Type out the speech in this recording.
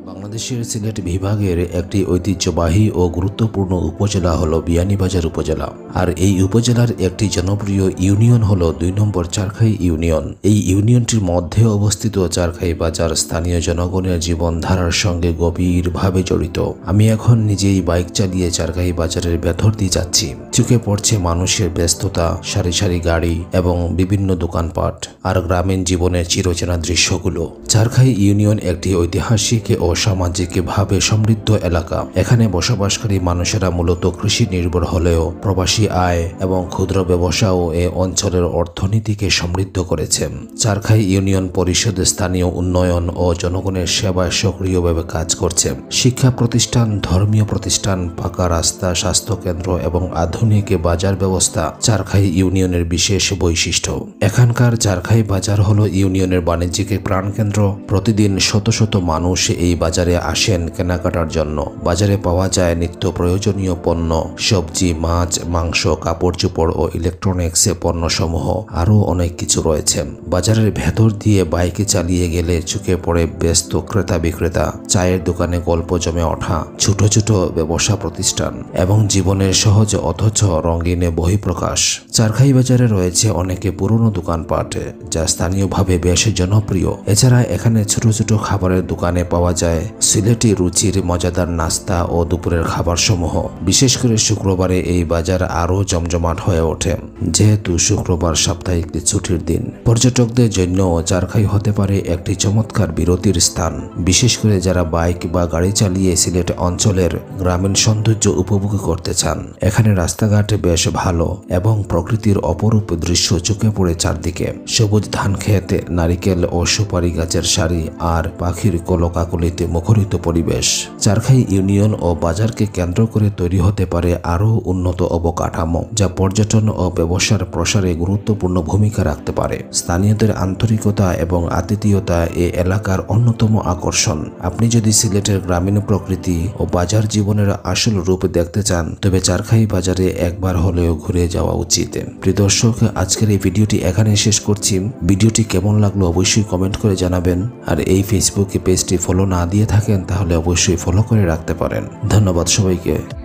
বাংলাদেশের সিলেট বিভাগের একটি ঐতিহ্যবাহী ও গুরুত্বপূর্ণ উপজেলা হল বিয়ানীবাজার উপজেলা। আর এই উপজেলার একটি জনপ্রিয় ইউনিয়ন হল ২ নম্বর চারখাই ইউনিয়ন। এই ইউনিয়নটির মধ্যে অবস্থিত চারখাই বাজার স্থানীয় জনগণের জীবনধারার সঙ্গে গভীরভাবে জড়িত। আমি এখন নিজেই বাইক চালিয়ে চারখাই বাজারের ভেতর দিয়ে যাচ্ছি। চোখে পড়ছে মানুষের ব্যস্ততা, সারি সারি গাড়ি এবং বিভিন্ন দোকানপাট আর গ্রামীণ জীবনের চিরচেনা দৃশ্যগুলো। চারখাই ইউনিয়ন একটি ঐতিহাসিক ও সামাজিকভাবে সমৃদ্ধ এলাকা। এখানে বসবাসকারী মানুষেরা মূলত কৃষি নির্ভর হলেও প্রবাসী আয় এবং ক্ষুদ্র ব্যবসাও এ অঞ্চলের অর্থনীতিকে সমৃদ্ধ করেছে। চারখাই ইউনিয়ন পরিষদ স্থানীয় উন্নয়ন ও জনগণের সেবায় সক্রিয়ভাবে কাজ করছে। শিক্ষা প্রতিষ্ঠান, ধর্মীয় প্রতিষ্ঠান, পাকা রাস্তা, স্বাস্থ্যকেন্দ্র এবং আধুনিক বাজার ব্যবস্থা চারখাই ইউনিয়নের বিশেষ বৈশিষ্ট্য। এখানকার চারখাই বাজার হলো ইউনিয়নের বাণিজ্যিক প্রাণকেন্দ্র। প্রতিদিন শত শত মানুষ এই বাজারে আসেন কেনাকাটার জন্য। বাজারে পাওয়া যায় নিত্য প্রয়োজনীয় পণ্য, সবজি, মাছ, মাংস, কাপড় চোপড় ও ইলেকট্রনিক্স পণ্যসমূহ আরও অনেক কিছু রয়েছে। বাজারের ভেতর দিয়ে বাইকে চালিয়ে গেলে চোখে পড়ে ব্যস্ত ক্রেতা বিক্রেতা, চায়ের দোকানে গল্প জমে ওঠা ছোট ছোট ব্যবসা প্রতিষ্ঠান এবং জীবনের সহজ অথচ রঙিন বহিঃপ্রকাশ। চারখাই বাজারে রয়েছে অনেকে পুরনো দোকানপাট যা স্থানীয়ভাবে বেশ জনপ্রিয়। এছাড়া এখানে ছোট ছোট খাবারের দোকানে পাওয়া যায় সিলেটি রুচির মজাদার নাস্তা ও দুপুরের খাবার সমূহ। বিশেষ করে শুক্রবারে এই বাজার আরও জমজমাট হয়ে ওঠে, যেহেতু শুক্রবার সাপ্তাহিক ছুটির দিন। পর্যটকদের জন্য চারখাই হতে পারে একটি চমৎকার বিরতির স্থান, বিশেষ করে যারা বাইক বা গাড়ি চালিয়ে সিলেট অঞ্চলের গ্রামীণ সৌন্দর্য উপভোগ করতে চান। এখানে রাস্তাঘাট বেশ ভালো এবং প্রকৃতির অপরূপ দৃশ্য চোখে পড়ে চারদিকে। সবুজ ধান ক্ষেত, নারিকেল ও সুপারি গাছের সারি আর পাখির কলকাকলিতে মুখরিত পরিবেশ। চারখাই ইউনিয়ন ও বাজারকে কেন্দ্র করে তৈরি হতে পারে আরও উন্নত অবকাঠামো, যা পর্যটন ও ব্যবসার প্রসারে গুরুত্বপূর্ণ ভূমিকা রাখতে পারে। স্থানীয়দের আন্তরিকতা এবং আতিথেয়তা এ এলাকার অন্যতম আকর্ষণ। আপনি যদি সিলেটের গ্রামীণ প্রকৃতি ও বাজার জীবনের আসল রূপ দেখতে চান, তবে চারখাই বাজারে একবার হলেও ঘুরে যাওয়া উচিত। প্রিয় দর্শক, আজকের এই ভিডিওটি এখানে শেষ করছি। ভিডিওটি কেমন লাগলো অবশ্যই কমেন্ট করে জানাবেন। আর এই ফেসবুক পেজটি ফলো না দিয়ে থাকেন তাহলে অবশ্যই ফলো করে রাখতে পারেন। ধন্যবাদ সবাইকে।